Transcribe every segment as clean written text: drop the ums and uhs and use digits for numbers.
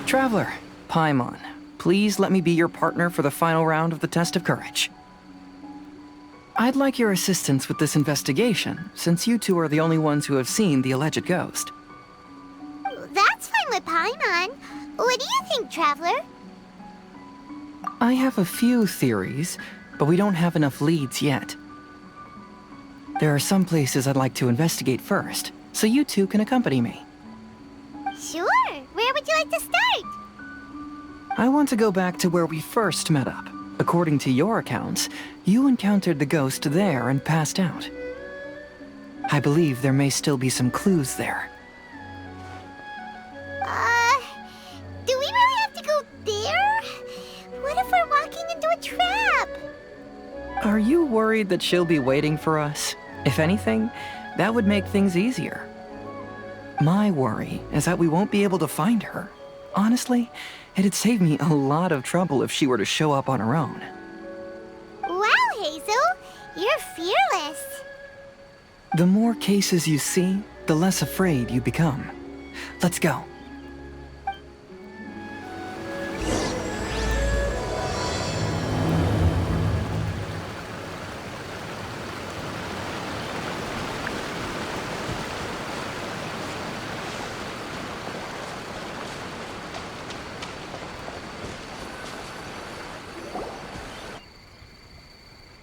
Traveler, Paimon, please let me be your partner for the final round of the test of courage. I'd like your assistance with this investigation, since you two are the only ones who have seen the alleged ghost. That's fine with Paimon. What do you think, Traveler? I have a few theories, but we don't have enough leads yet. There are some places I'd like to investigate first, so you two can accompany me. Sure. Where would you like to start? I want to go back to where we first met up. According to your accounts, you encountered the ghost there and passed out. I believe there may still be some clues there. Do we really have to go there? What if we're walking into a trap? Are you worried that she'll be waiting for us? If anything, that would make things easier. My worry is that we won't be able to find her. Honestly, it'd save me a lot of trouble if she were to show up on her own. Wow, Hazel! You're fearless. The more cases you see, the less afraid you become. Let's go.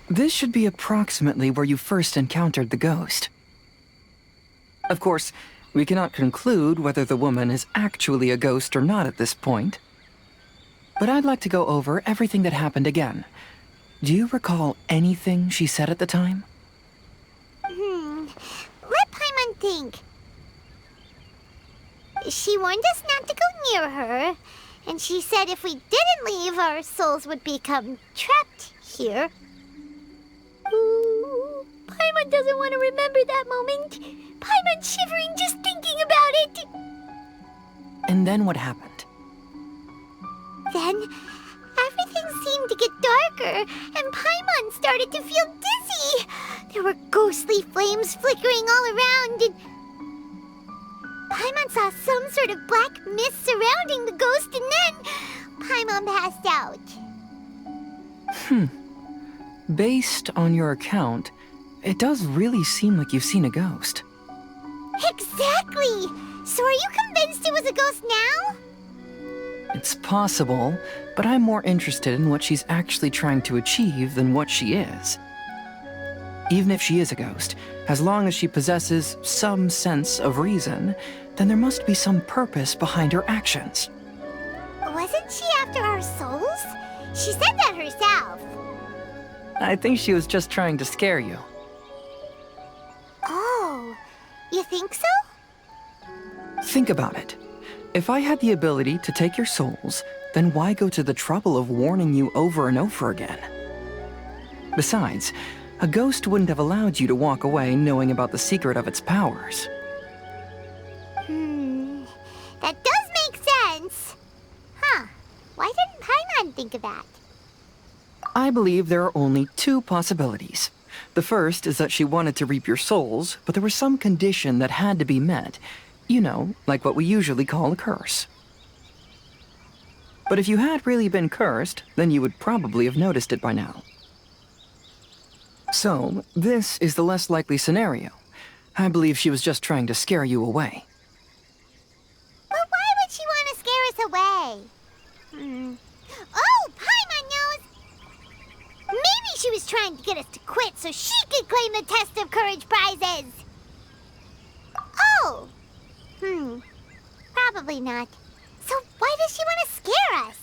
This should be approximately where you first encountered the ghost. Of course, we cannot conclude whether the woman is actually a ghost or not at this point. But I'd like to go over everything that happened again. Do you recall anything she said at the time? Let Paimon think. She warned us not to go near her, and she said if we didn't leave, our souls would become trapped here. Ooh, Paimon doesn't want to remember that moment. Paimon's shivering just thinking about it. And then what happened? Then, everything seemed to get darker, and Paimon started to feel dizzy. There were ghostly flames flickering all around, and Paimon saw some sort of black mist surrounding the ghost, and then Paimon passed out. Based on your account, it does really seem like you've seen a ghost. Exactly! So are you convinced it was a ghost now? It's possible, but I'm more interested in what she's actually trying to achieve than what she is. Even if she is a ghost, as long as she possesses some sense of reason, then there must be some purpose behind her actions. Wasn't she after our souls? She said that herself. I think she was just trying to scare you. Oh, you think so? Think about it. If I had the ability to take your souls, then why go to the trouble of warning you over and over again? Besides, a ghost wouldn't have allowed you to walk away knowing about the secret of its powers. That does make sense. Huh. Why didn't Paimon think of that? I believe there are only two possibilities. The first is that she wanted to reap your souls, but there was some condition that had to be met. You know, like what we usually call a curse. But if you had really been cursed, then you would probably have noticed it by now. So, this is the less likely scenario. I believe she was just trying to scare you away. But why would she want to scare us away? Oh, Paimon knows! Maybe she was trying to get us to quit so she could claim the Test of Courage prizes! Oh! Probably not. So why does she want to scare us?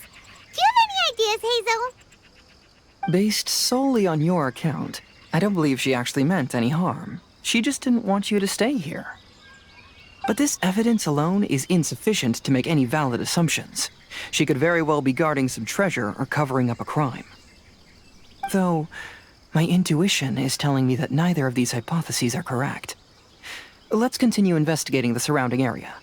Do you have any ideas, Hazel? Based solely on your account, I don't believe she actually meant any harm. She just didn't want you to stay here. But this evidence alone is insufficient to make any valid assumptions. She could very well be guarding some treasure or covering up a crime. Though, my intuition is telling me that neither of these hypotheses are correct. Let's continue investigating the surrounding area.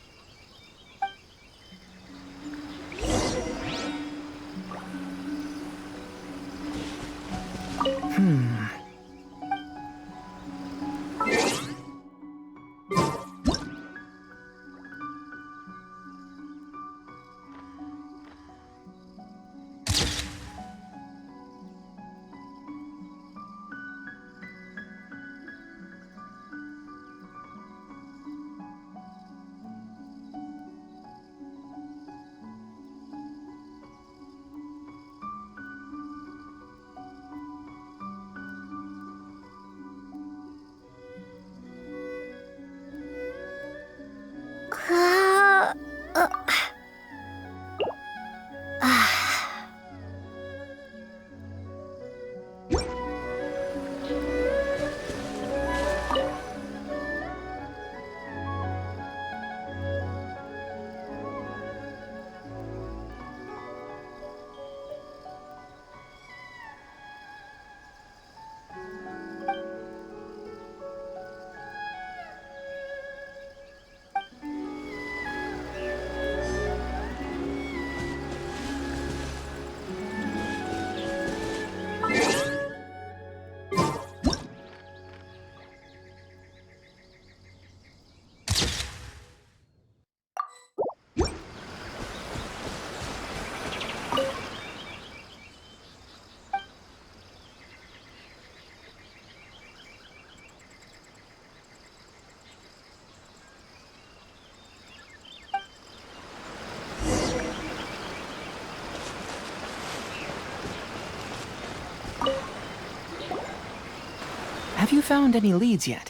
found any leads yet?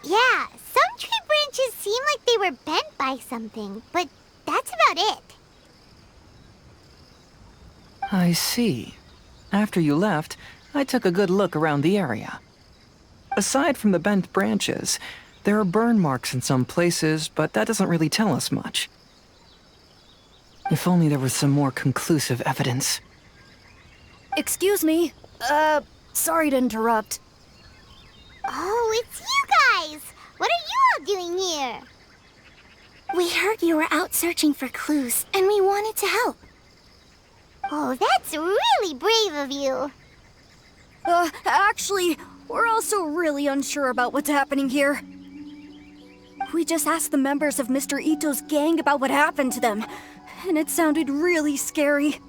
Yeah, some tree branches seem like they were bent by something, but that's about it. I see. After you left, I took a good look around the area. Aside from the bent branches, there are burn marks in some places, but that doesn't really tell us much. If only there was some more conclusive evidence. Excuse me. Sorry to interrupt. Oh, it's you guys! What are you all doing here? We heard you were out searching for clues, and we wanted to help. Oh, that's really brave of you. Actually, we're also really unsure about what's happening here. We just asked the members of Mr. Ito's gang about what happened to them, and it sounded really scary.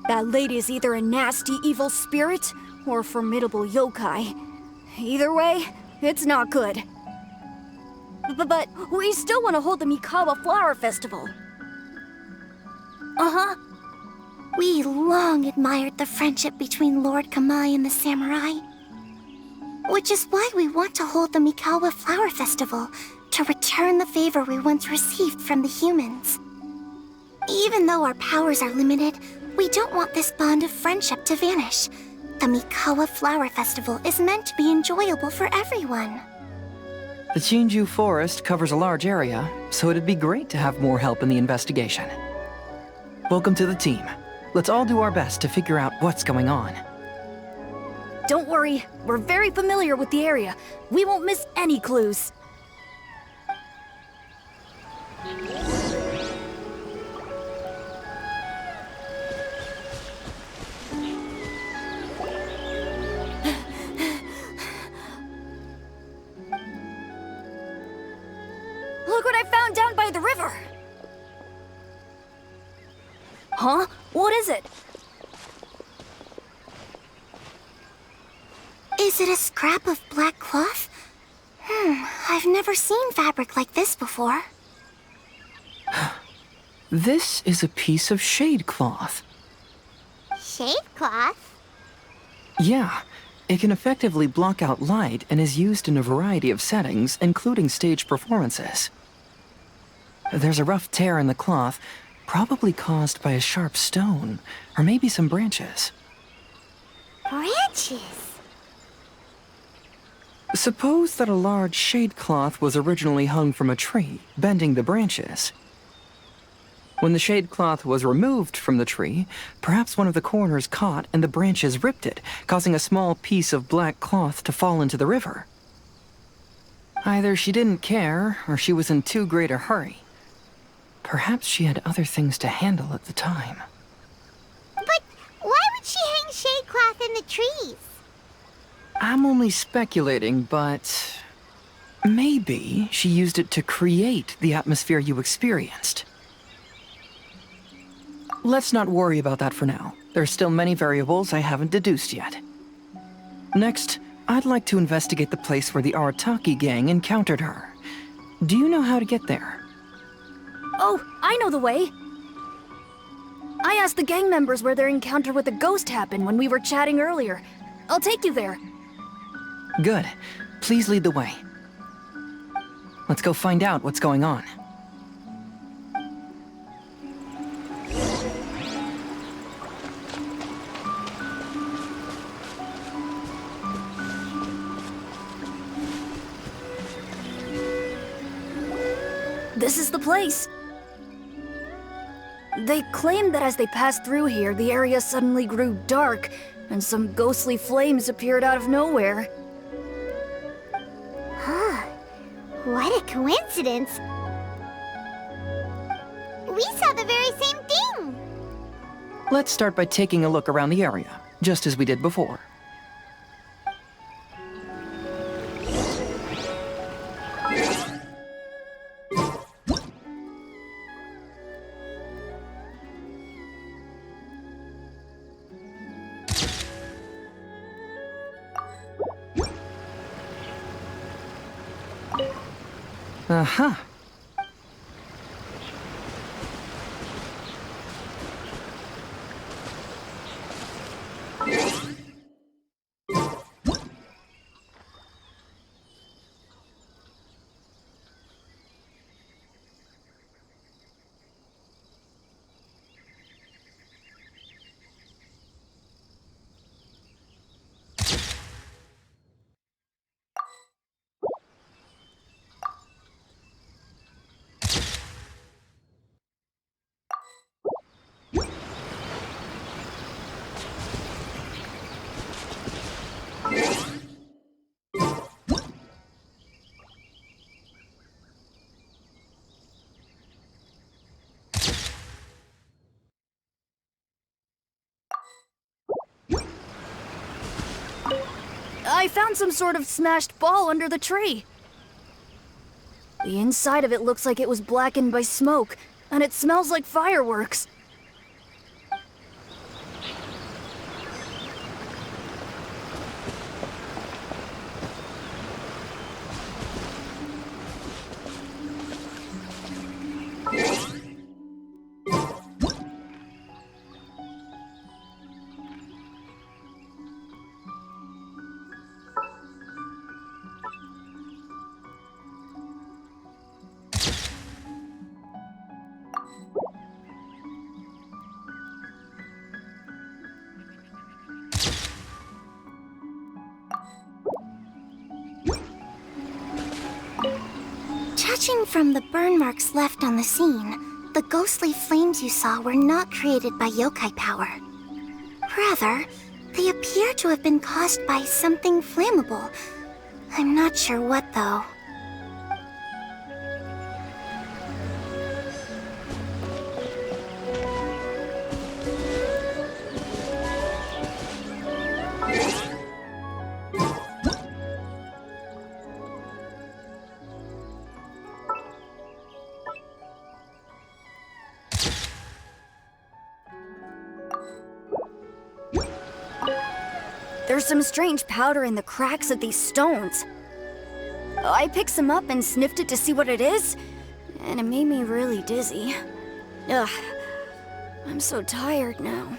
That lady is either a nasty evil spirit or a formidable yokai. Either way, it's not good. But we still want to hold the Mikawa Flower Festival. Uh-huh. We long admired the friendship between Lord Kamai and the samurai. Which is why we want to hold the Mikawa Flower Festival, to return the favor we once received from the humans. Even though our powers are limited, we don't want this bond of friendship to vanish. The Mikawa Flower Festival is meant to be enjoyable for everyone. The Chinju Forest covers a large area, so it'd be great to have more help in the investigation. Welcome to the team. Let's all do our best to figure out what's going on. Don't worry, we're very familiar with the area. We won't miss any clues. Look what I found down by the river! Huh? What is it? Is it a scrap of black cloth? I've never seen fabric like this before. This is a piece of shade cloth. Shade cloth? Yeah, it can effectively block out light and is used in a variety of settings, including stage performances. There's a rough tear in the cloth, probably caused by a sharp stone, or maybe some branches. Branches? Suppose that a large shade cloth was originally hung from a tree, bending the branches. When the shade cloth was removed from the tree, perhaps one of the corners caught and the branches ripped it, causing a small piece of black cloth to fall into the river. Either she didn't care, or she was in too great a hurry. Perhaps she had other things to handle at the time. But why would she hang shade cloth in the trees? I'm only speculating, but maybe she used it to create the atmosphere you experienced. Let's not worry about that for now. There's still many variables I haven't deduced yet. Next, I'd like to investigate the place where the Arataki gang encountered her. Do you know how to get there? Oh, I know the way. I asked the gang members where their encounter with the ghost happened when we were chatting earlier. I'll take you there. Good. Please lead the way. Let's go find out what's going on. This is the place. They claimed that as they passed through here, the area suddenly grew dark, and some ghostly flames appeared out of nowhere. Huh. What a coincidence. We saw the very same thing. Let's start by taking a look around the area, just as we did before. Aha! I found some sort of smashed ball under the tree. The inside of it looks like it was blackened by smoke, and it smells like fireworks. Judging from the burn marks left on the scene, the ghostly flames you saw were not created by yokai power. Rather, they appear to have been caused by something flammable. I'm not sure what, though. There's some strange powder in the cracks of these stones. I picked some up and sniffed it to see what it is, and it made me really dizzy. Ugh, I'm so tired now.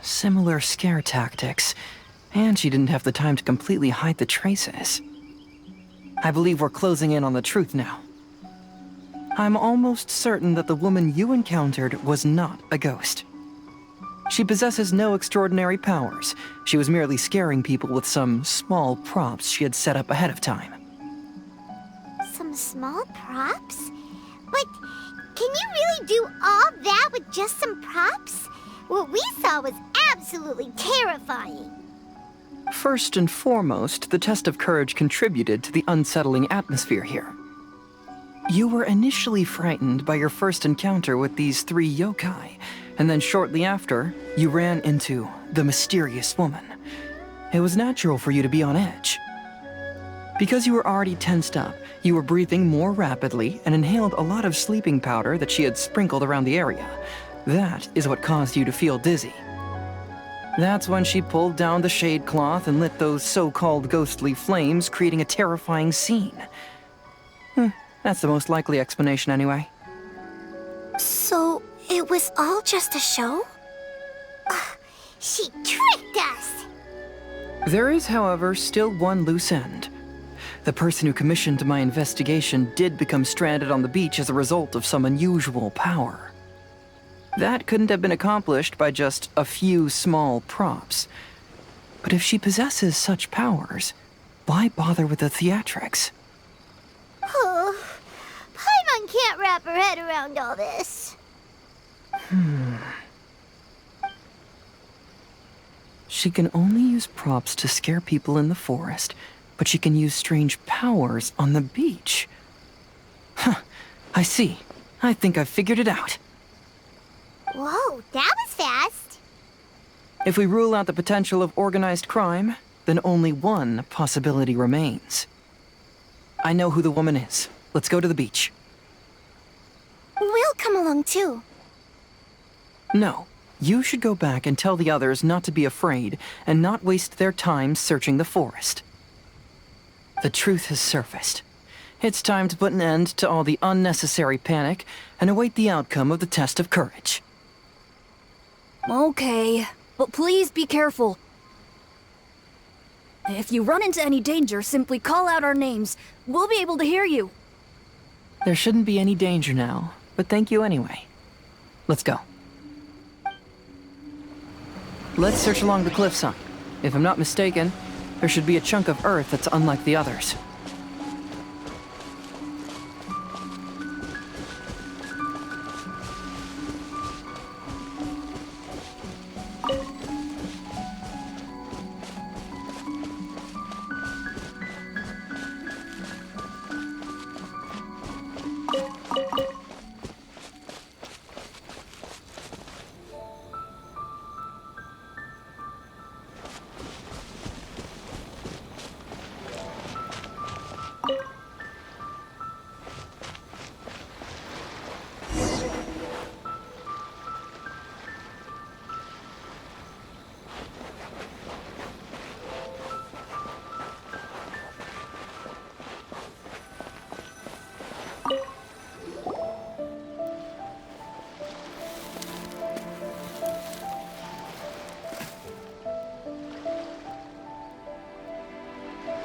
Similar scare tactics, and she didn't have the time to completely hide the traces. I believe we're closing in on the truth now. I'm almost certain that the woman you encountered was not a ghost. She possesses no extraordinary powers. She was merely scaring people with some small props she had set up ahead of time. Some small props? But can you really do all that with just some props? What we saw was absolutely terrifying. First and foremost, the test of courage contributed to the unsettling atmosphere here. You were initially frightened by your first encounter with these 3 yokai, and then shortly after, you ran into the mysterious woman. It was natural for you to be on edge. Because you were already tensed up, you were breathing more rapidly and inhaled a lot of sleeping powder that she had sprinkled around the area. That is what caused you to feel dizzy. That's when she pulled down the shade cloth and lit those so-called ghostly flames, creating a terrifying scene. That's the most likely explanation anyway. So, it was all just a show? Ugh, she tricked us! There is, however, still one loose end. The person who commissioned my investigation did become stranded on the beach as a result of some unusual power. That couldn't have been accomplished by just a few small props. But if she possesses such powers, why bother with the theatrics? Oh, Paimon can't wrap her head around all this. She can only use props to scare people in the forest, but she can use strange powers on the beach. Huh, I see. I think I've figured it out. Whoa, that was fast. If we rule out the potential of organized crime, then only one possibility remains. I know who the woman is. Let's go to the beach. We'll come along too. No, you should go back and tell the others not to be afraid and not waste their time searching the forest. The truth has surfaced. It's time to put an end to all the unnecessary panic and await the outcome of the test of courage. Okay, but please be careful. If you run into any danger, simply call out our names. We'll be able to hear you. There shouldn't be any danger now, but thank you anyway. Let's go. Let's search along the cliffside. If I'm not mistaken, there should be a chunk of earth that's unlike the others.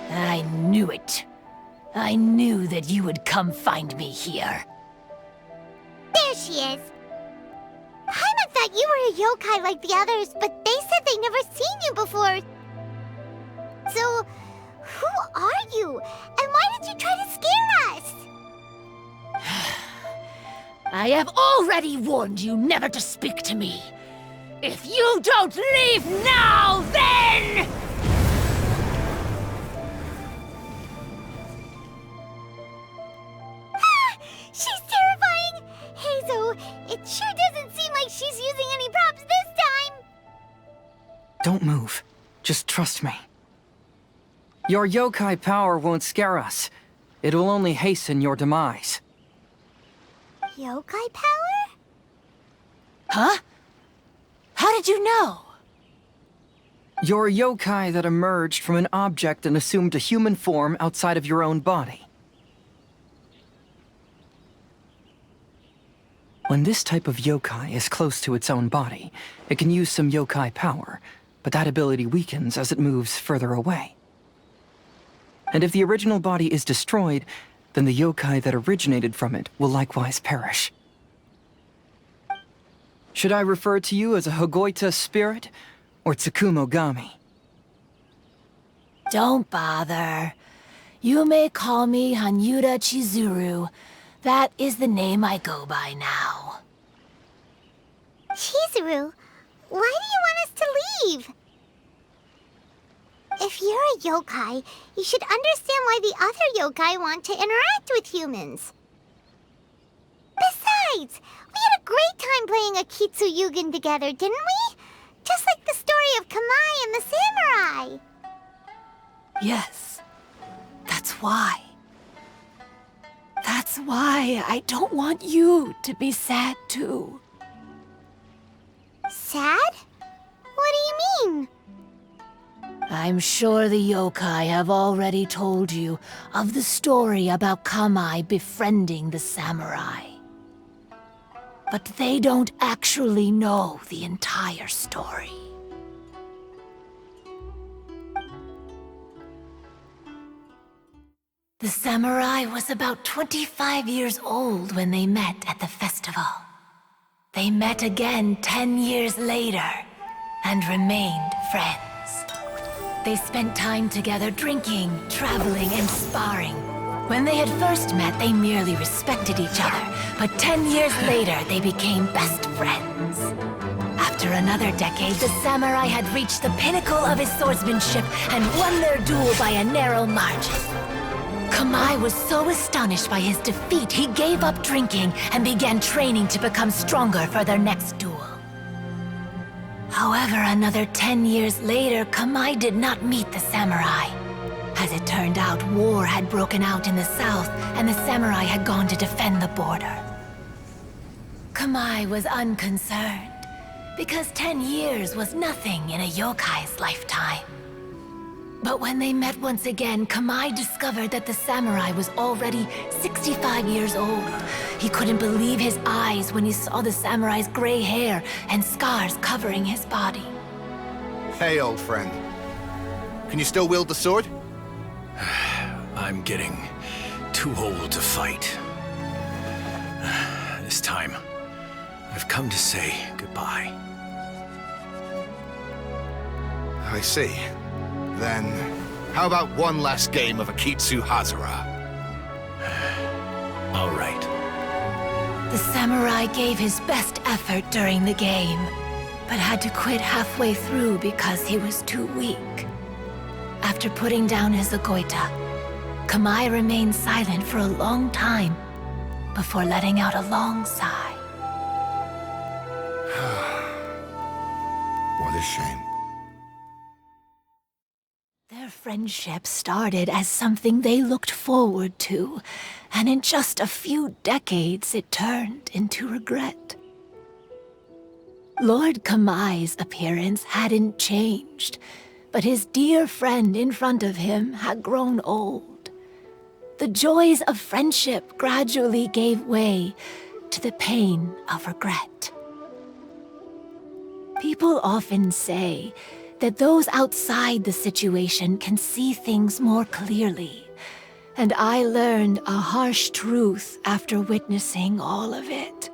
I knew it. I knew that you would come find me here. There she is. Paimon thought you were a yokai like the others, but they said they never seen you before. So, who are you? And why did you try to scare us? I have already warned you never to speak to me. If you don't leave now, then... She's terrifying! Hazel, it sure doesn't seem like she's using any props this time! Don't move. Just trust me. Your yokai power won't scare us. It will only hasten your demise. Yokai power? Huh? How did you know? You're a yokai that emerged from an object and assumed a human form outside of your own body. When this type of yokai is close to its own body, it can use some yokai power, but that ability weakens as it moves further away. And if the original body is destroyed, then the yokai that originated from it will likewise perish. Should I refer to you as a Hagoita spirit, or Tsukumogami? Don't bother. You may call me Hanyuda Chizuru. That is the name I go by now. Chizuru, why do you want us to leave? If you're a yokai, you should understand why the other yokai want to interact with humans. Besides, we had a great time playing Akitsu Yugen together, didn't we? Just like the story of Kamai and the samurai. Yes, that's why. That's why I don't want you to be sad too. Sad? What do you mean? I'm sure the yokai have already told you of the story about Kamai befriending the samurai. But they don't actually know the entire story. The samurai was about 25 years old when they met at the festival. They met again 10 years later and remained friends. They spent time together drinking, traveling, and sparring. When they had first met, they merely respected each other, but 10 years later, they became best friends. After another decade, the samurai had reached the pinnacle of his swordsmanship and won their duel by a narrow margin. Kamai was so astonished by his defeat, he gave up drinking and began training to become stronger for their next duel. However, another 10 years later, Kamai did not meet the samurai. As it turned out, war had broken out in the south, and the samurai had gone to defend the border. Kamai was unconcerned, because 10 years was nothing in a yokai's lifetime. But when they met once again, Kamai discovered that the samurai was already 65 years old. He couldn't believe his eyes when he saw the samurai's gray hair and scars covering his body. Hey, old friend. Can you still wield the sword? I'm getting too old to fight. This time, I've come to say goodbye. I see. Then, how about one last game of Akitsu Hazara? All right. The samurai gave his best effort during the game, but had to quit halfway through because he was too weak. After putting down his Agoita, Kamai remained silent for a long time before letting out a long sigh. What a shame. Their friendship started as something they looked forward to, and in just a few decades it turned into regret. Lord Kamai's appearance hadn't changed, but his dear friend in front of him had grown old. The joys of friendship gradually gave way to the pain of regret. People often say that those outside the situation can see things more clearly, and I learned a harsh truth after witnessing all of it.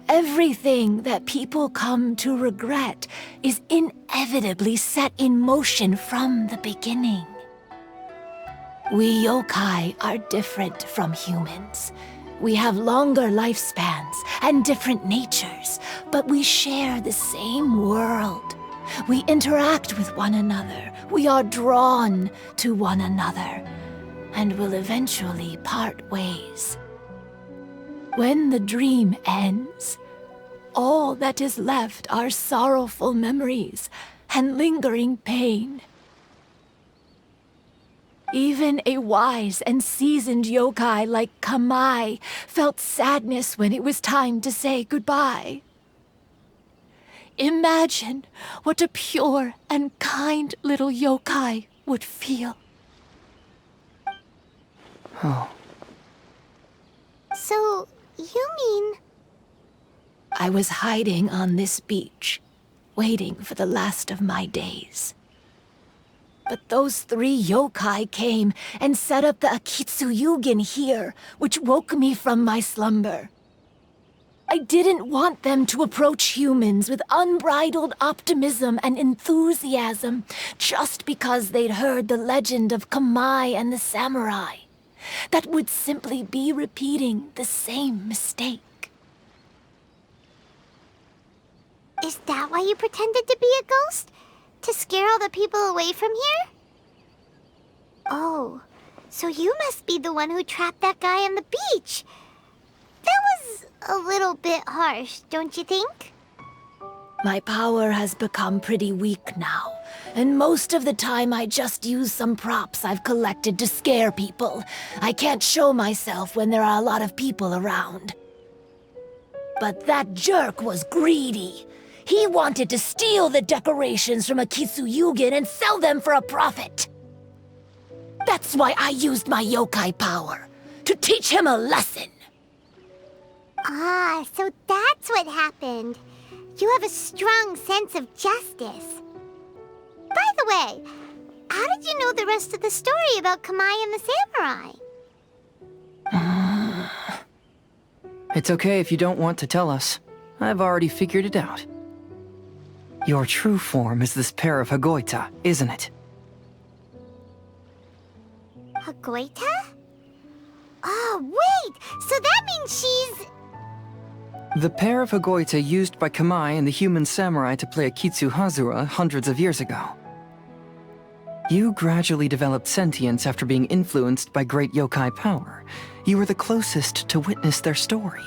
Everything that people come to regret is inevitably set in motion from the beginning. We yokai are different from humans. We have longer lifespans and different natures, but we share the same world. We interact with one another. We are drawn to one another, and will eventually part ways. When the dream ends, all that is left are sorrowful memories and lingering pain. Even a wise and seasoned yokai like Kamai felt sadness when it was time to say goodbye. Imagine what a pure and kind little yokai would feel. Oh. So, you mean... I was hiding on this beach, waiting for the last of my days. But those 3 yokai came and set up the Akitsu Yugen here, which woke me from my slumber. I didn't want them to approach humans with unbridled optimism and enthusiasm just because they'd heard the legend of Kamai and the samurai. That would simply be repeating the same mistake. Is that why you pretended to be a ghost? To scare all the people away from here? Oh, so you must be the one who trapped that guy on the beach. That was a little bit harsh, don't you think? My power has become pretty weak now, and most of the time I just use some props I've collected to scare people. I can't show myself when there are a lot of people around. But that jerk was greedy. He wanted to steal the decorations from Akitsu Yugen and sell them for a profit. That's why I used my yokai power, to teach him a lesson. Ah, so that's what happened. You have a strong sense of justice. By the way, how did you know the rest of the story about Kamai and the samurai? It's okay if you don't want to tell us. I've already figured it out. Your true form is this pair of Hagoita, isn't it? Hagoita? Oh, wait! So that means she's... The pair of Hagoita used by Kamai and the human samurai to play Akitsu Hazara hundreds of years ago. You gradually developed sentience after being influenced by great yokai power. You were the closest to witness their story.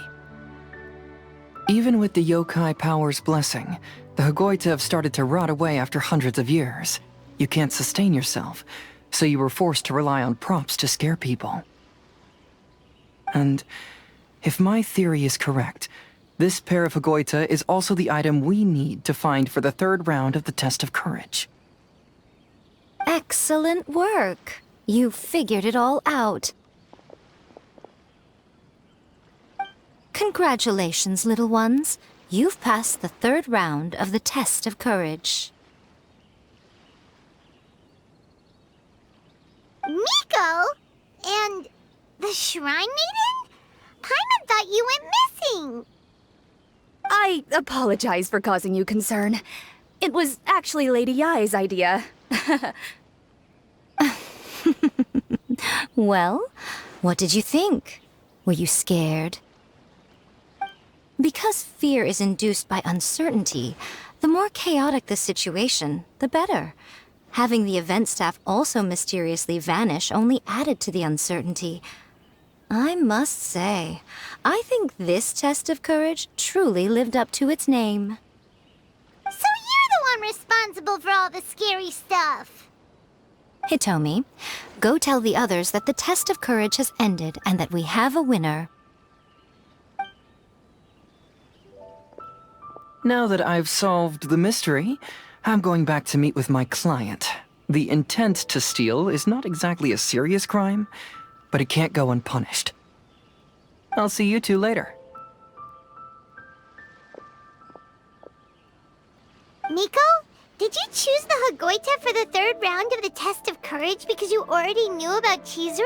Even with the yokai power's blessing, the Hagoita have started to rot away after hundreds of years. You can't sustain yourself, so you were forced to rely on props to scare people. And if my theory is correct, this pair of Hagoita is also the item we need to find for the 3rd round of the test of courage. Excellent work. You figured it all out. Congratulations, little ones. You've passed the 3rd round of the test of courage. Miko? And the Shrine Maiden? Paimon thought you went missing. I apologize for causing you concern. It was actually Lady Yai's idea. Well, what did you think? Were you scared? Because fear is induced by uncertainty, the more chaotic the situation, the better. Having the event staff also mysteriously vanish only added to the uncertainty. I must say, I think this test of courage truly lived up to its name. So you're the one responsible for all the scary stuff. Hitomi, go tell the others that the test of courage has ended and that we have a winner. Now that I've solved the mystery, I'm going back to meet with my client. The intent to steal is not exactly a serious crime, but it can't go unpunished. I'll see you two later. Miko, did you choose the Hagoita for the third round of the test of courage because you already knew about Chizuru?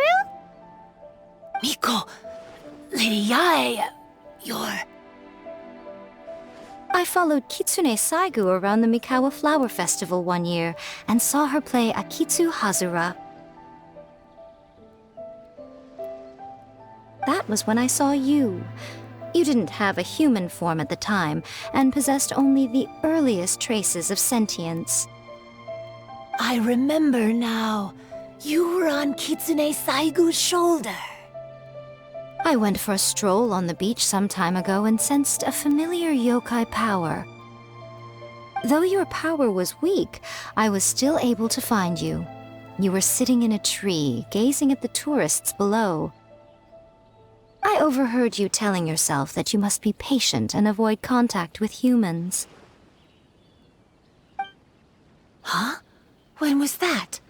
Miko, Lady Yae, I followed Kitsune Saigu around the Mikawa Flower Festival one year and saw her play Akitsu Hazura. That was when I saw you. You didn't have a human form at the time and possessed only the earliest traces of sentience. I remember now. You were on Kitsune Saigu's shoulder. I went for a stroll on the beach some time ago and sensed a familiar yokai power. Though your power was weak, I was still able to find you. You were sitting in a tree, gazing at the tourists below. I overheard you telling yourself that you must be patient and avoid contact with humans. Huh? When was that?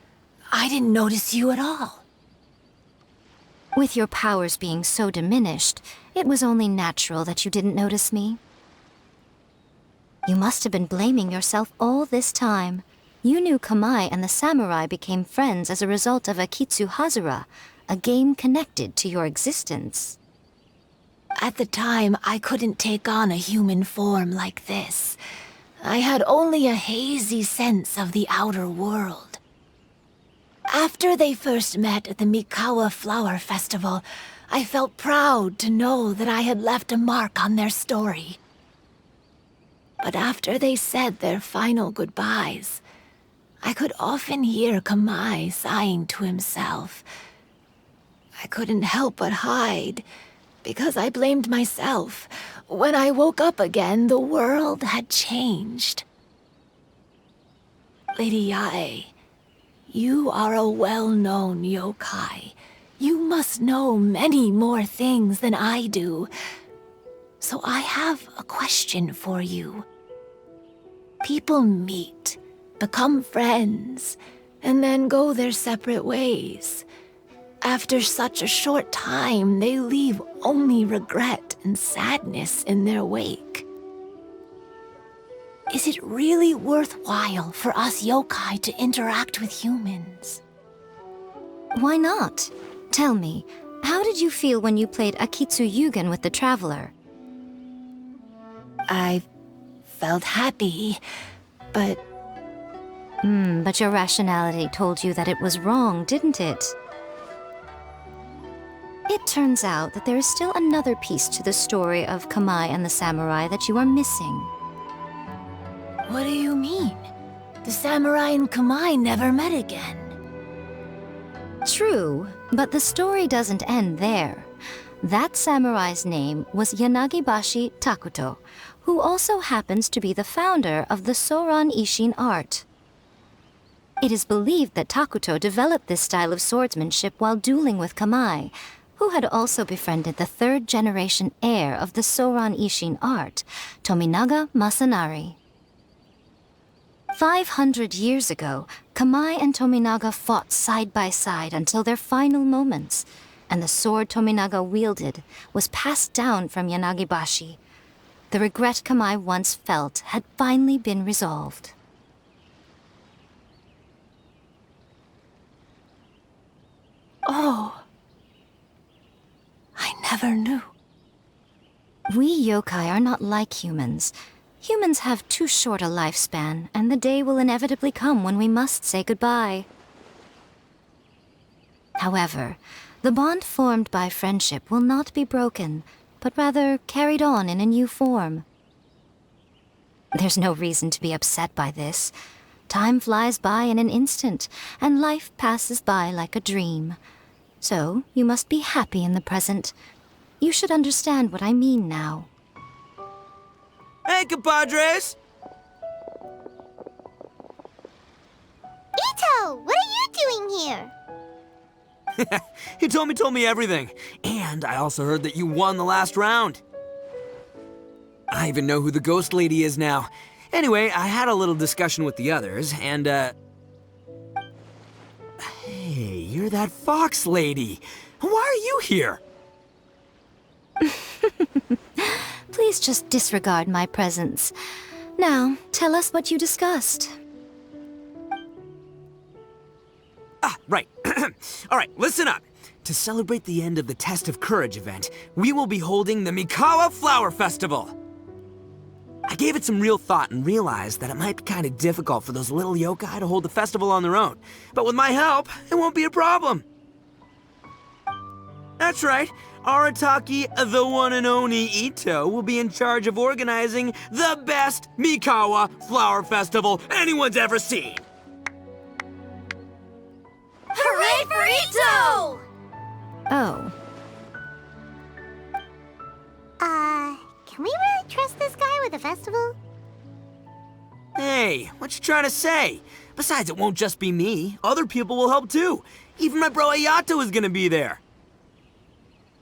I didn't notice you at all. With your powers being so diminished, it was only natural that you didn't notice me. You must have been blaming yourself all this time. You knew Kamai and the samurai became friends as a result of Akitsu Hazura, a game connected to your existence. At the time, I couldn't take on a human form like this. I had only a hazy sense of the outer world. After they first met at the Mikawa Flower Festival, I felt proud to know that I had left a mark on their story. But after they said their final goodbyes, I could often hear Kamai sighing to himself. I couldn't help but hide, because I blamed myself. When I woke up again, the world had changed. Lady Yae, you are a well-known yokai. You must know many more things than I do. So I have a question for you. People meet, become friends, and then go their separate ways. After such a short time, they leave only regret and sadness in their wake. Is it really worthwhile for us yokai to interact with humans? Why not? Tell me, how did you feel when you played Akitsu Yugen with the Traveler? I felt happy, but... but your rationality told you that it was wrong, didn't it? It turns out that there is still another piece to the story of Kamai and the samurai that you are missing. What do you mean? The samurai and Kamai never met again. True, but the story doesn't end there. That samurai's name was Yanagibashi Takuto, who also happens to be the founder of the Soran Ishin art. It is believed that Takuto developed this style of swordsmanship while dueling with Kamai, who had also befriended the third-generation heir of the Soran Ishin art, Tominaga Masanari. 500 years ago, Kamai and Tominaga fought side by side until their final moments, and the sword Tominaga wielded was passed down from Yanagibashi. The regret Kamai once felt had finally been resolved. Oh, I never knew. We yokai are not like humans. Humans have too short a lifespan, and the day will inevitably come when we must say goodbye. However, the bond formed by friendship will not be broken, but rather carried on in a new form. There's no reason to be upset by this. Time flies by in an instant, and life passes by like a dream. So, you must be happy in the present. You should understand what I mean now. Hey, compadres! Ito, what are you doing here? Hitomi told me everything. And I also heard that you won the last round. I even know who the ghost lady is now. Anyway, I had a little discussion with the others, and, Hey, you're that fox lady. Why are you here? Please just disregard my presence. Now, tell us what you discussed. Ah, right. All right, listen up. To celebrate the end of the Test of Courage event, we will be holding the Mikawa Flower Festival. I gave it some real thought and realized that it might be kind of difficult for those little yokai to hold the festival on their own. But with my help, it won't be a problem. That's right. Arataki, the one and only Ito, will be in charge of organizing the best Mikawa Flower Festival anyone's ever seen. Hooray for Ito! Oh. Can we really trust this guy with a festival? Hey, what you trying to say? Besides, it won't just be me. Other people will help too. Even my bro Ayato is gonna be there.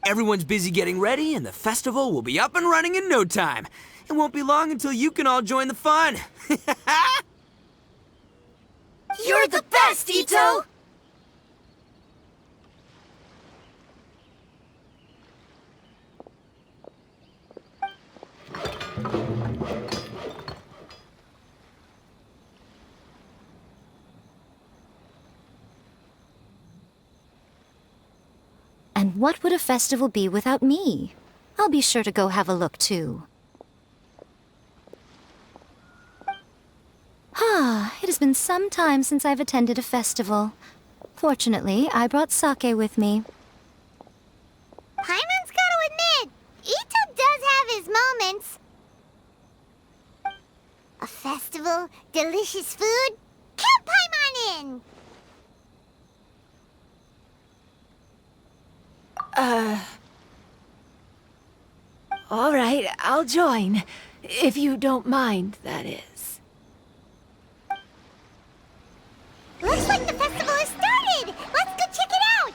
Everyone's busy getting ready, and the festival will be up and running in no time. It won't be long until you can all join the fun. You're the best, Ito! And what would a festival be without me? I'll be sure to go have a look, too. It has been some time since I've attended a festival. Fortunately, I brought sake with me. Paimon's gotta admit, Ito does have his moments. A festival, delicious food, count Paimon in! All right, I'll join. If you don't mind, that is. Looks like the festival has started! Let's go check it out!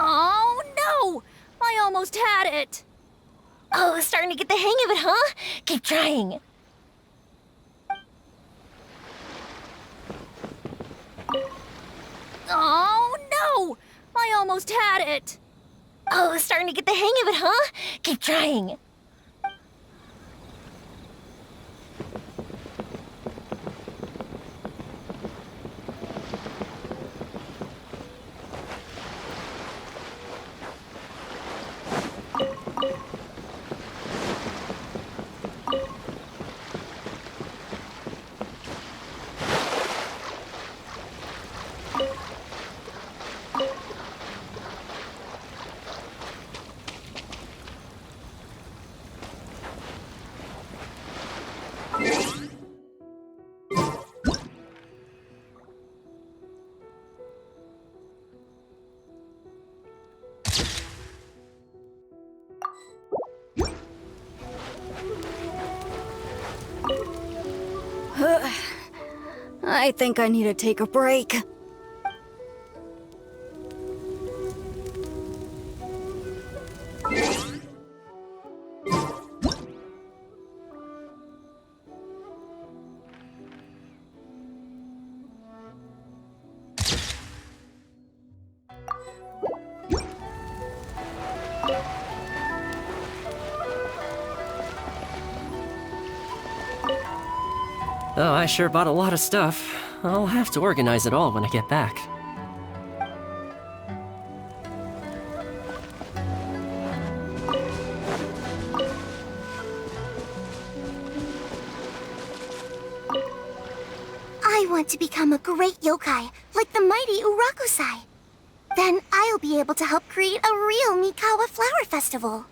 Oh, no! I almost had it! Oh, starting to get the hang of it, huh? Keep trying. Oh, no! I almost had it! Oh, starting to get the hang of it, huh? Keep trying. I think I need to take a break. Oh, I sure bought a lot of stuff. I'll have to organize it all when I get back. I want to become a great yokai, like the mighty Urakusai. Then I'll be able to help create a real Mikawa Flower Festival.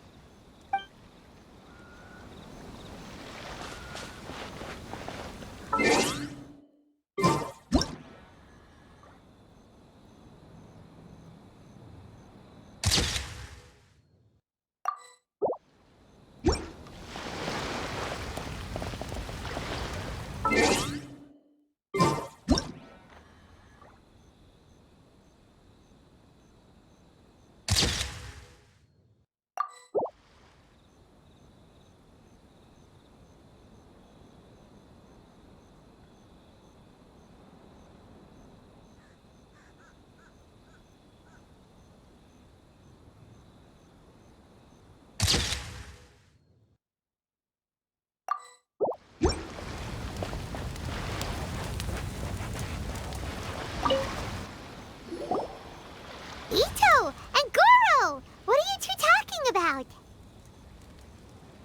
Ito and Goro! What are you two talking about?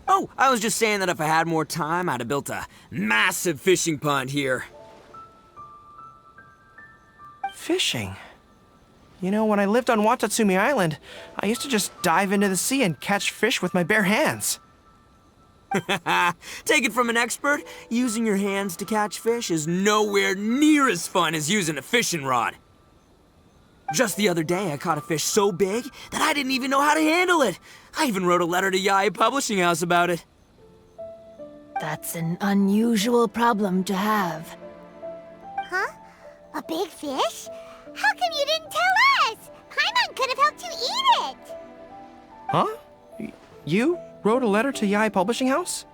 Oh, I was just saying that if I had more time, I'd have built a massive fishing pond here. Fishing? You know, when I lived on Watatsumi Island, I used to just dive into the sea and catch fish with my bare hands. Take it from an expert, using your hands to catch fish is nowhere near as fun as using a fishing rod. Just the other day, I caught a fish so big that I didn't even know how to handle it. I even wrote a letter to Yae Publishing House about it. That's an unusual problem to have. Huh? A big fish? How come you didn't tell us? Paimon could have helped you eat it! Huh? You wrote a letter to Yae Publishing House?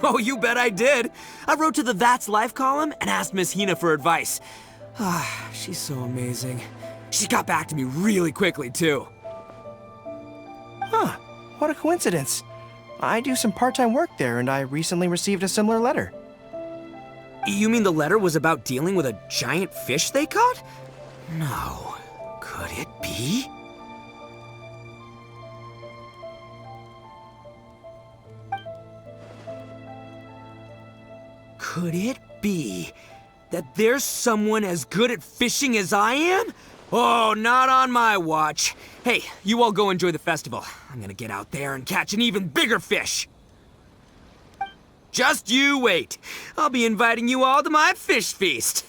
Oh, you bet I did. I wrote to the That's Life column and asked Miss Hina for advice. Ah, she's so amazing. She got back to me really quickly, too. Huh, what a coincidence. I do some part-time work there, and I recently received a similar letter. You mean the letter was about dealing with a giant fish they caught? No. Could it be? Could it be that there's someone as good at fishing as I am? Oh, not on my watch. Hey, you all go enjoy the festival. I'm gonna get out there and catch an even bigger fish. Just you wait. I'll be inviting you all to my fish feast.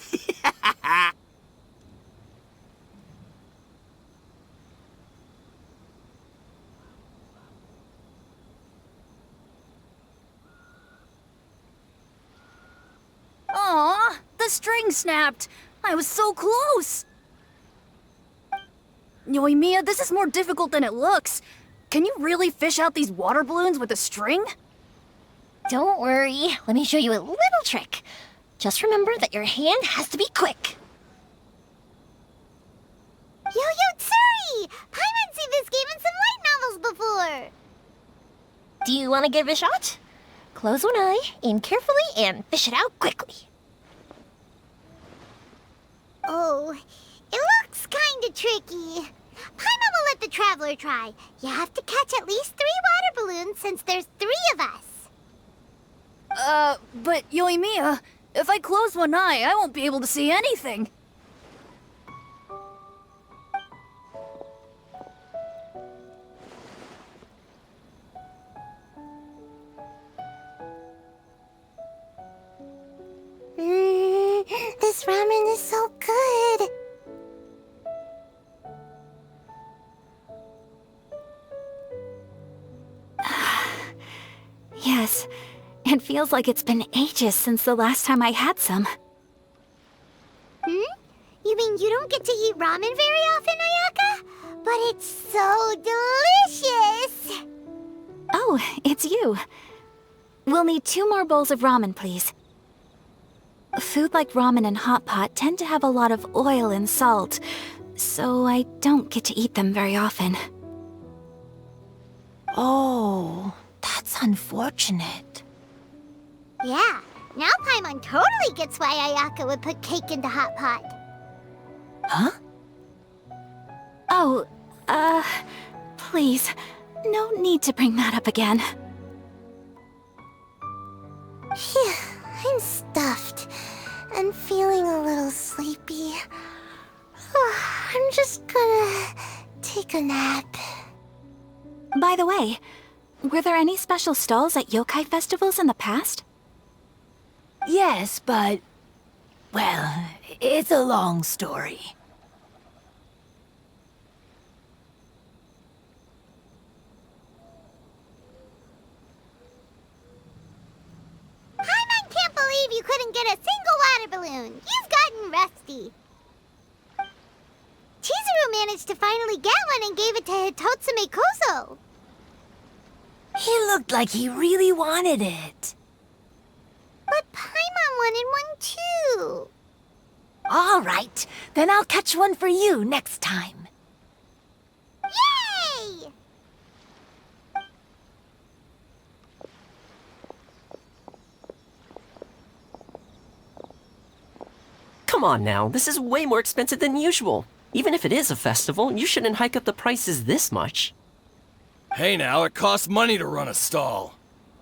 Aw, the string snapped. I was so close. Yoimiya, this is more difficult than it looks. Can you really fish out these water balloons with a string? Don't worry. Let me show you a little trick. Just remember that your hand has to be quick. Do you want to give it a shot? Close one eye, aim carefully, and fish it out quickly. Oh, it looks kinda tricky. Paimon will let the traveler try. You have to catch at least 3 water balloons since there's 3 of us. But Yoimiya, if I close one eye, I won't be able to see anything. This ramen is so good. Yes, it feels like it's been ages since the last time I had some. You mean you don't get to eat ramen very often, Ayaka? But it's so delicious! Oh, it's you. We'll need 2 more bowls of ramen, please. Food like ramen and hot pot tend to have a lot of oil and salt, so I don't get to eat them very often. Oh, that's unfortunate. Yeah, now Paimon totally gets why Ayaka would put cake in the hot pot. Huh? Oh, please, no need to bring that up again. Phew, I'm stuffed and feeling a little sleepy. I'm just gonna take a nap. By the way, were there any special stalls at yokai festivals in the past? Yes, but... well, it's a long story. Paimon can't believe you couldn't get a single water balloon. You've gotten rusty. Chizuru managed to finally get one and gave it to Hitotsume Kozo. He looked like he really wanted it. But Paimon wanted one too. All right, then I'll catch one for you next time. Yay! Come on now, this is way more expensive than usual. Even if it is a festival, you shouldn't hike up the prices this much. Hey now, it costs money to run a stall.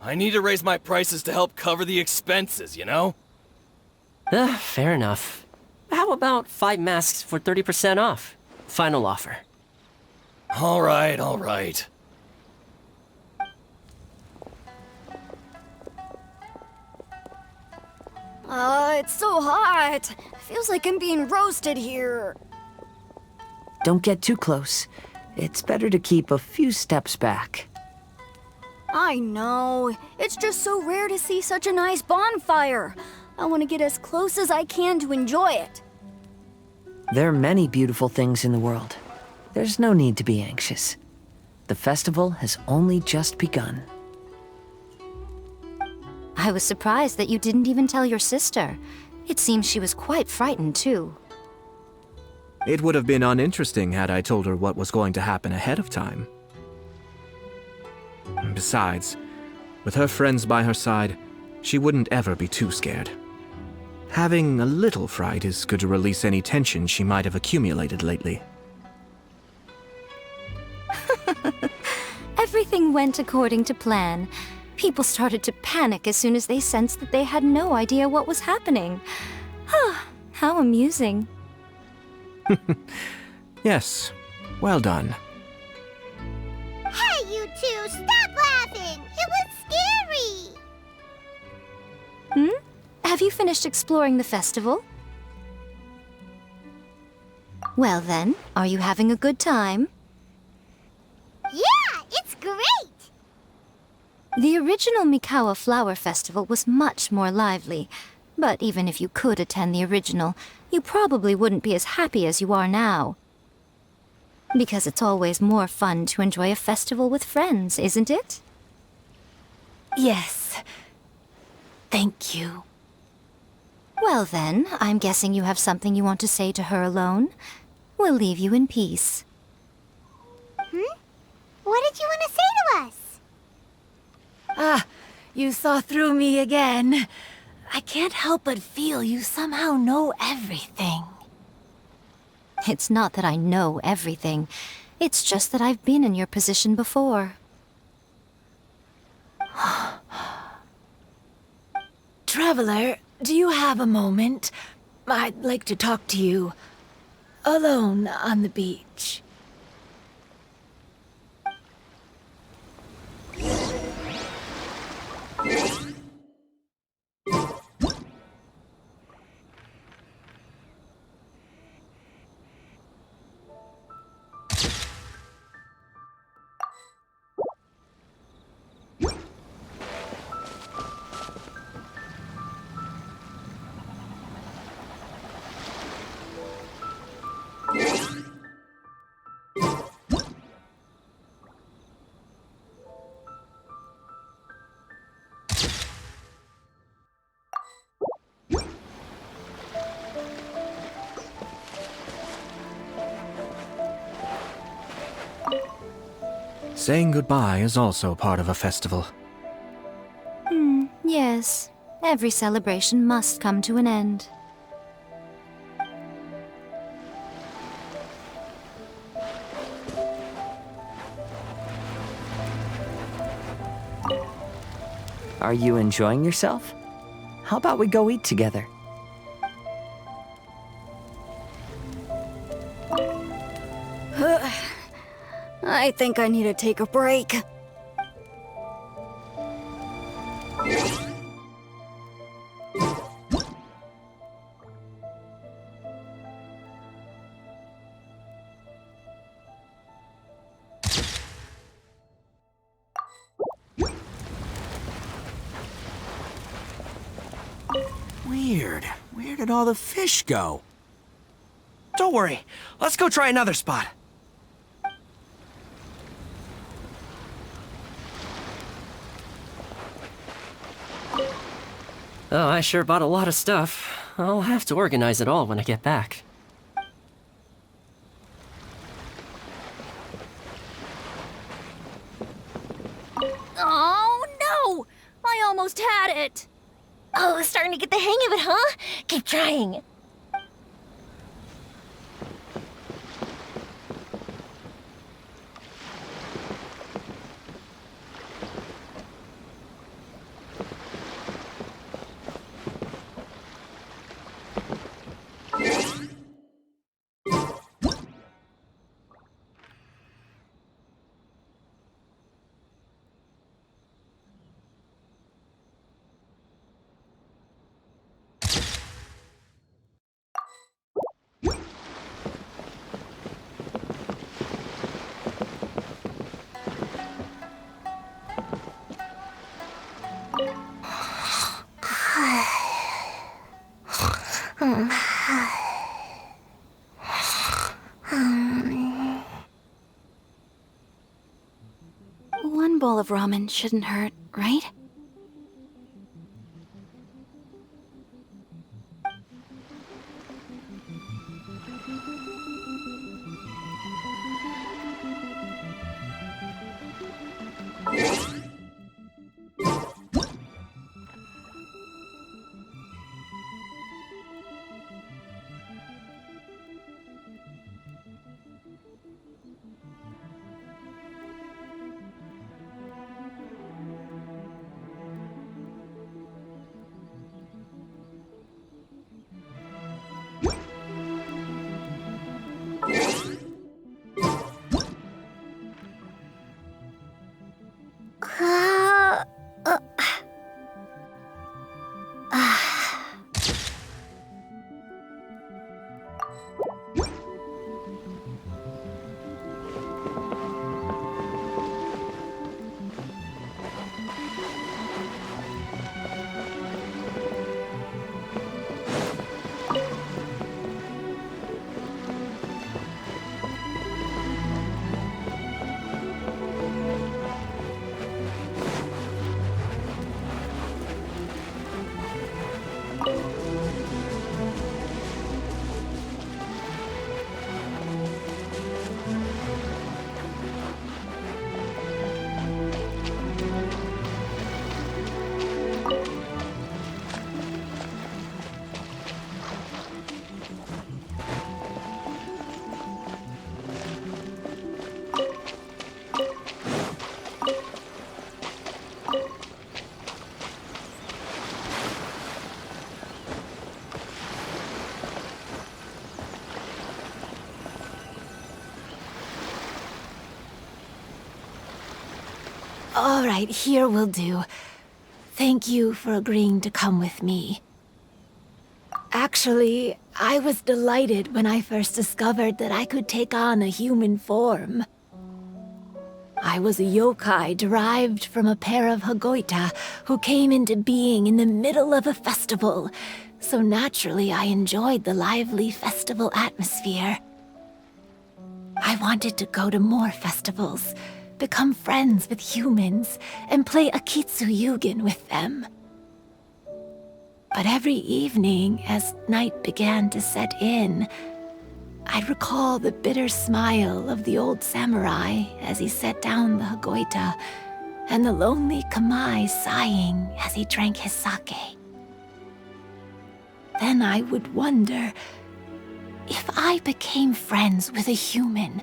I need to raise my prices to help cover the expenses, you know? Fair enough. How about 5 masks for 30% off? Final offer. All right. It's so hot. Feels like I'm being roasted here. Don't get too close. It's better to keep a few steps back. I know. It's just so rare to see such a nice bonfire. I want to get as close as I can to enjoy it. There are many beautiful things in the world. There's no need to be anxious. The festival has only just begun. I was surprised that you didn't even tell your sister. It seems she was quite frightened, too. It would have been uninteresting had I told her what was going to happen ahead of time. Besides, with her friends by her side, she wouldn't ever be too scared. Having a little fright is good to release any tension she might have accumulated lately. Everything went according to plan. People started to panic as soon as they sensed that they had no idea what was happening. How amusing. Yes, well done. Hey, you two, stop laughing! It was scary! Have you finished exploring the festival? Well then, are you having a good time? Yeah, it's great! The original Mikawa Flower Festival was much more lively, but even if you could attend the original, you probably wouldn't be as happy as you are now. Because it's always more fun to enjoy a festival with friends, isn't it? Yes. Thank you. Well then, I'm guessing you have something you want to say to her alone. We'll leave you in peace. What did you want to say to us? Ah, you saw through me again. I can't help but feel you somehow know everything. It's not that I know everything. It's just that I've been in your position before. Traveler, do you have a moment? I'd like to talk to you. Alone on the beach. Saying goodbye is also part of a festival. Yes. Every celebration must come to an end. Are you enjoying yourself? How about we go eat together? I think I need to take a break. Weird. Where did all the fish go? Don't worry. Let's go try another spot. Oh, I sure bought a lot of stuff. I'll have to organize it all when I get back. Oh, no! I almost had it! Oh, starting to get the hang of it, huh? Keep trying. One bowl of ramen shouldn't hurt, right? All right, here will do. Thank you for agreeing to come with me. Actually, I was delighted when I first discovered that I could take on a human form. I was a yokai derived from a pair of Hagoita who came into being in the middle of a festival, so naturally I enjoyed the lively festival atmosphere. I wanted to go to more festivals, become friends with humans, and play Akitsu Yugen with them. But every evening, as night began to set in, I'd recall the bitter smile of the old samurai as he set down the Hagoita, and the lonely Kamai sighing as he drank his sake. Then I would wonder, if I became friends with a human,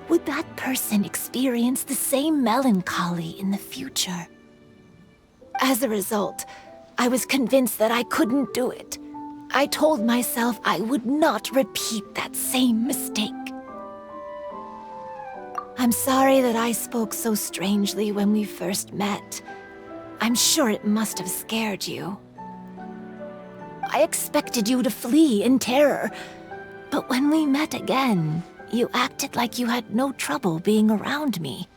would that person experience the same melancholy in the future? As a result, I was convinced that I couldn't do it. I told myself I would not repeat that same mistake. I'm sorry that I spoke so strangely when we first met. I'm sure it must have scared you. I expected you to flee in terror, but when we met again, you acted like you had no trouble being around me.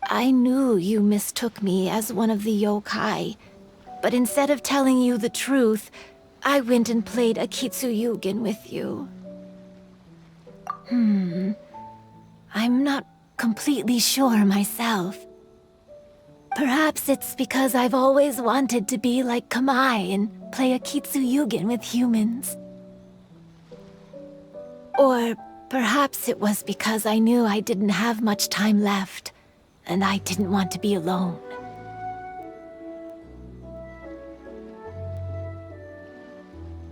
I knew you mistook me as one of the yokai, but instead of telling you the truth, I went and played Akitsu Yugen with you. I'm not completely sure myself. Perhaps it's because I've always wanted to be like Kamai and play Akitsu Yugen with humans. Or perhaps it was because I knew I didn't have much time left, and I didn't want to be alone.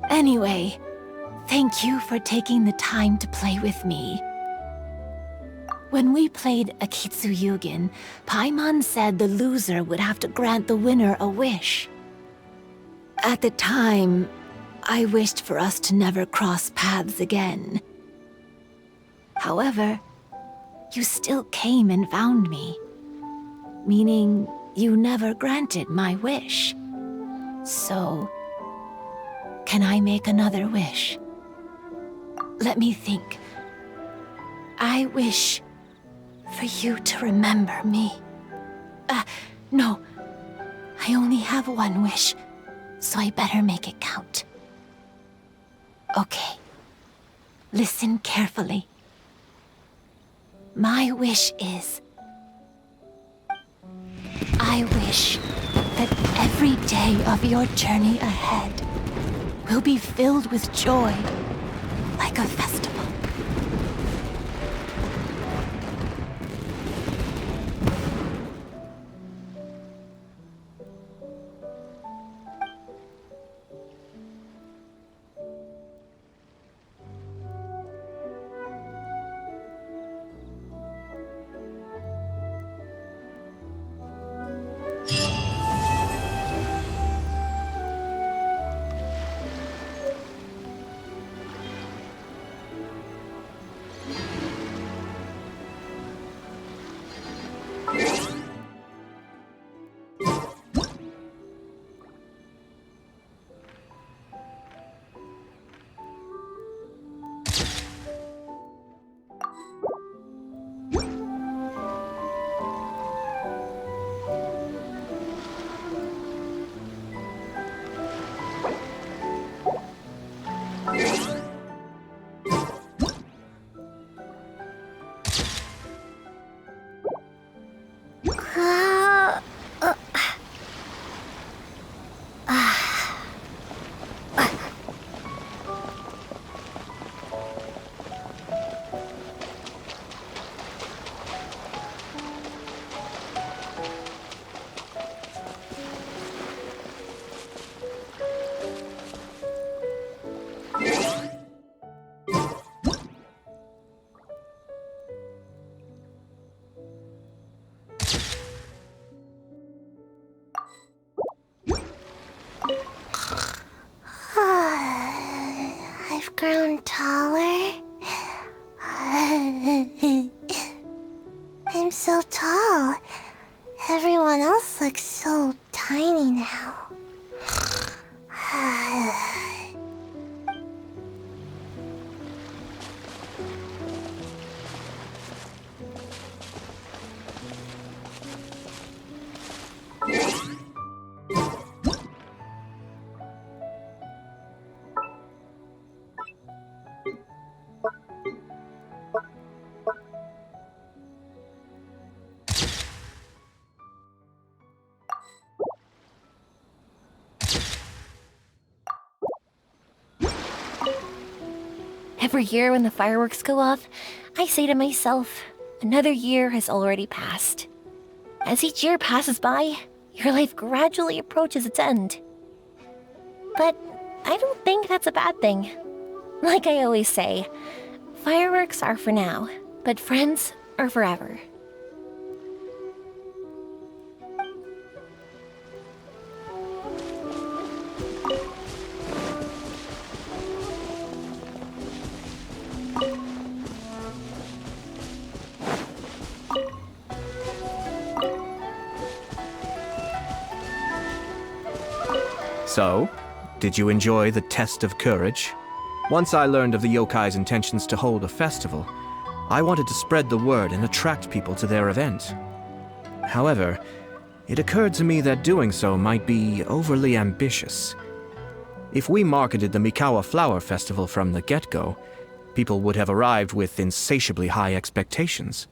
Anyway, thank you for taking the time to play with me. When we played Akitsu Yugen, Paimon said the loser would have to grant the winner a wish. At the time, I wished for us to never cross paths again. However, you still came and found me, meaning you never granted my wish. So, can I make another wish? Let me think. I wish for you to remember me. No. I only have one wish, so I better make it count. Okay. Listen carefully. My wish is, I wish that every day of your journey ahead will be filled with joy, like a festival. I've grown taller. I'm so tall. everyone else looks so tiny now. Every year when the fireworks go off, I say to myself, another year has already passed. As each year passes by, your life gradually approaches its end. But I don't think that's a bad thing. Like I always say, fireworks are for now, but friends are forever. So, did you enjoy the test of courage? Once I learned of the yokai's intentions to hold a festival, I wanted to spread the word and attract people to their event. However, it occurred to me that doing so might be overly ambitious. If we marketed the Mikawa Flower Festival from the get-go, people would have arrived with insatiably high expectations.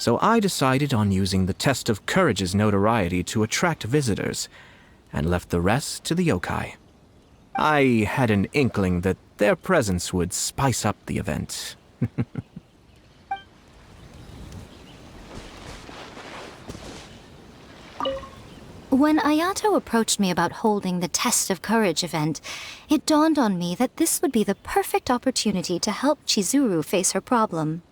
So I decided on using the test of courage's notoriety to attract visitors, and left the rest to the yokai. I had an inkling that their presence would spice up the event. When Ayato approached me about holding the Test of Courage event, it dawned on me that this would be the perfect opportunity to help Chizuru face her problem.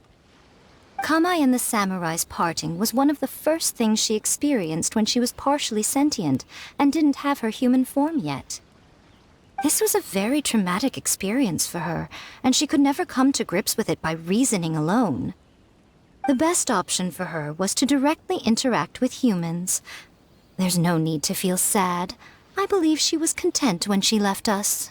Kamai and the samurai's parting was one of the first things she experienced when she was partially sentient and didn't have her human form yet. This was a very traumatic experience for her, and she could never come to grips with it by reasoning alone. The best option for her was to directly interact with humans. There's no need to feel sad. I believe she was content when she left us.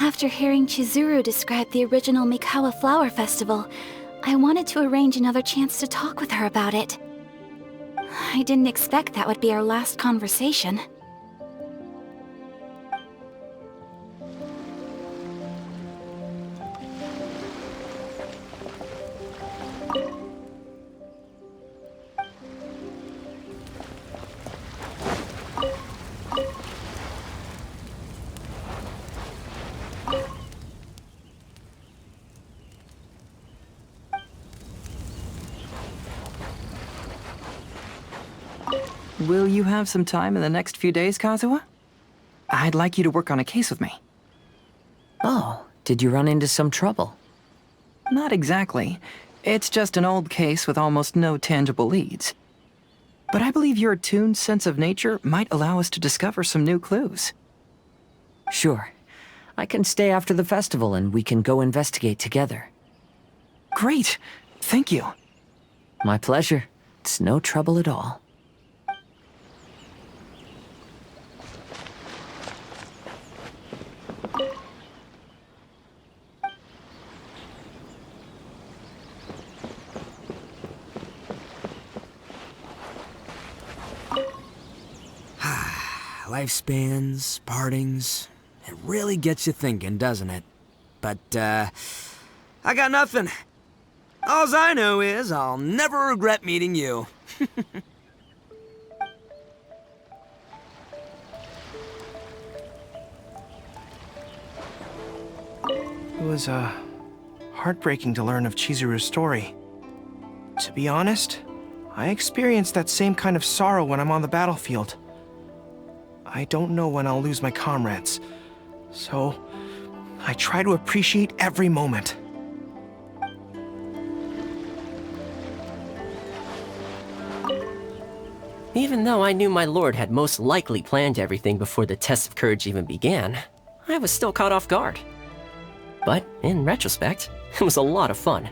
After hearing Chizuru describe the original Mikawa Flower Festival, I wanted to arrange another chance to talk with her about it. I didn't expect that would be our last conversation. Will you have some time in the next few days, Kazuha? I'd like you to work on a case with me. Oh, did you run into some trouble? Not exactly. It's just an old case with almost no tangible leads. But I believe your attuned sense of nature might allow us to discover some new clues. Sure. I can stay after the festival and we can go investigate together. Great! Thank you. My pleasure. It's no trouble at all. Lifespans, partings. It really gets you thinking, doesn't it? But, I got nothing. Alls I know is I'll never regret meeting you. It was, heartbreaking to learn of Chizuru's story. To be honest, I experienced that same kind of sorrow when I'm on the battlefield. I don't know when I'll lose my comrades, so I try to appreciate every moment. Even though I knew my lord had most likely planned everything before the test of courage even began, I was still caught off guard. But in retrospect, it was a lot of fun.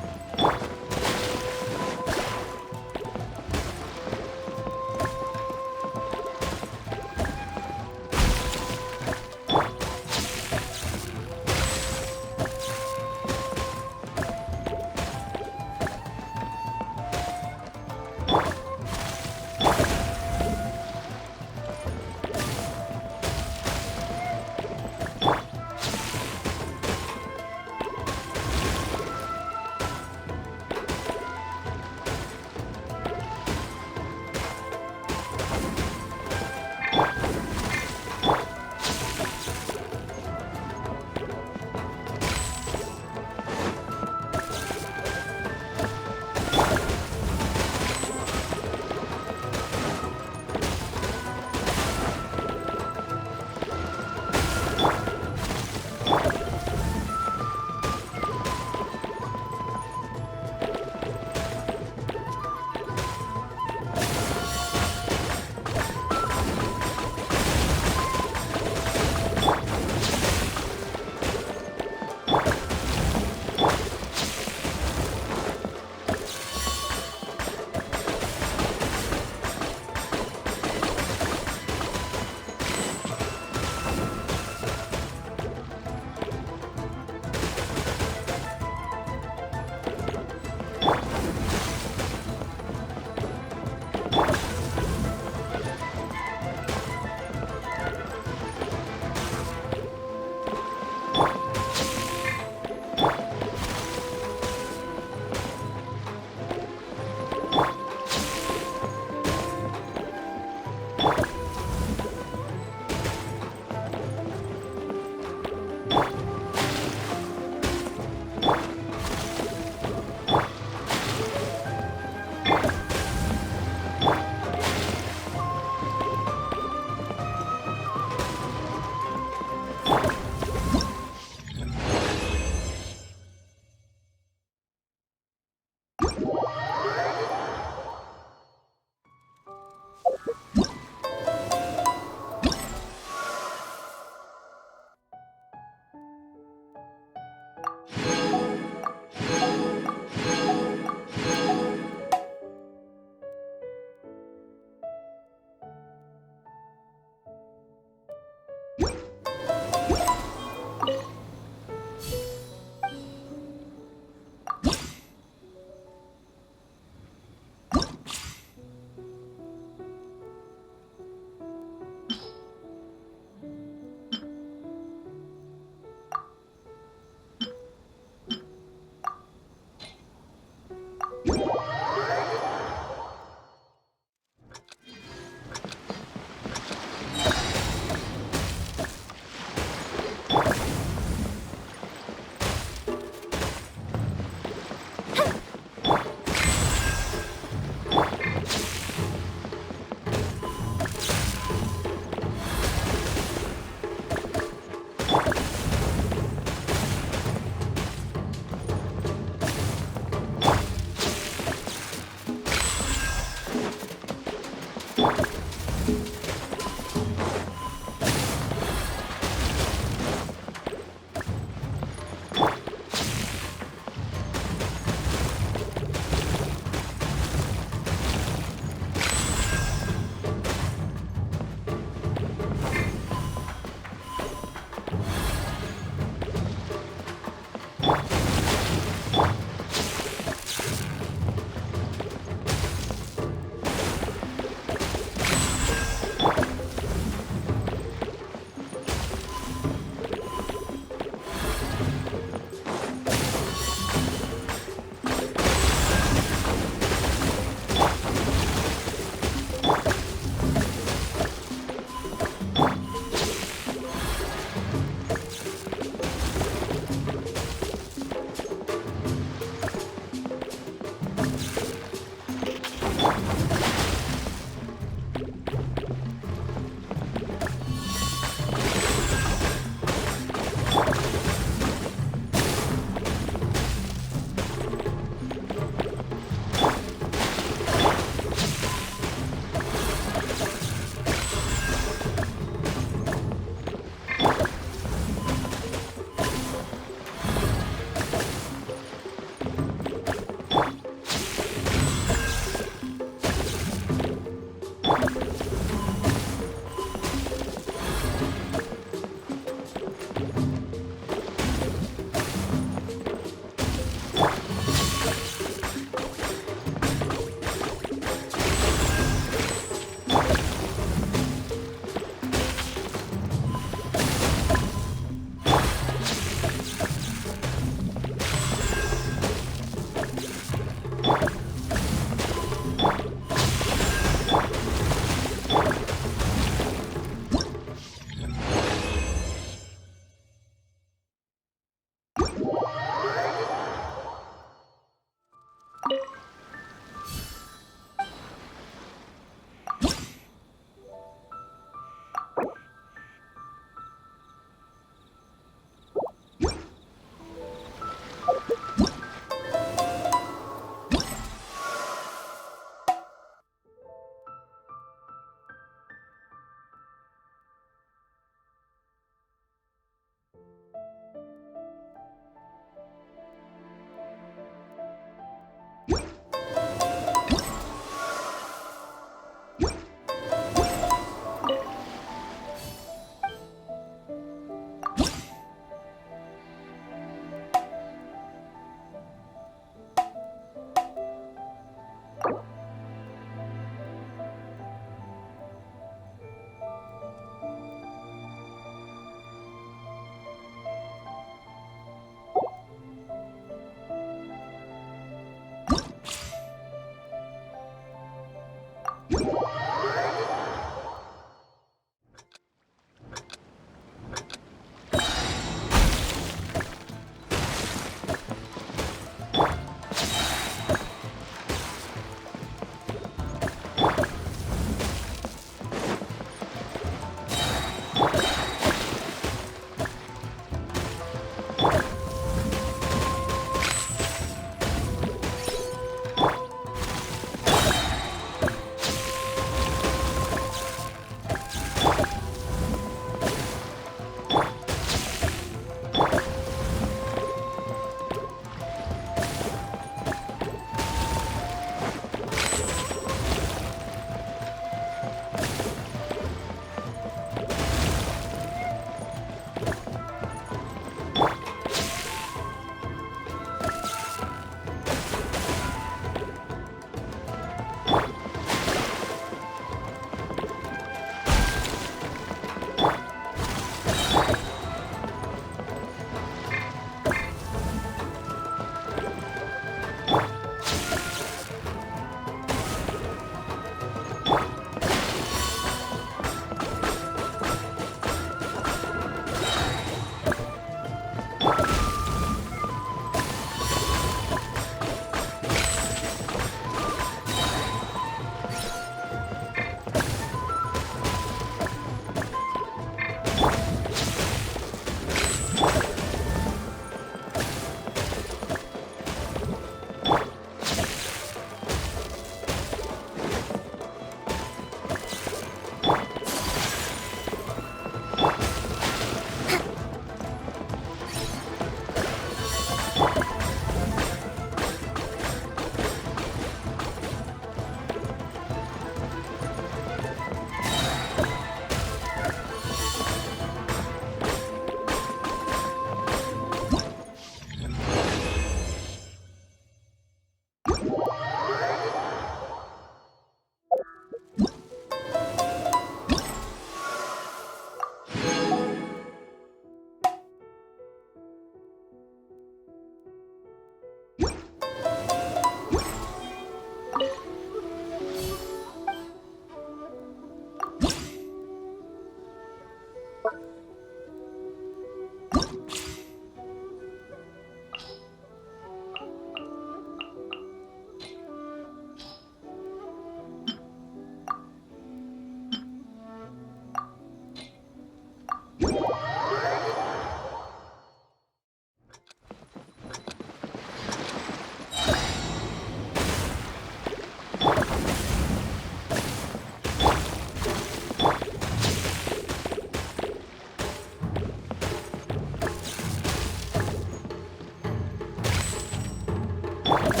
you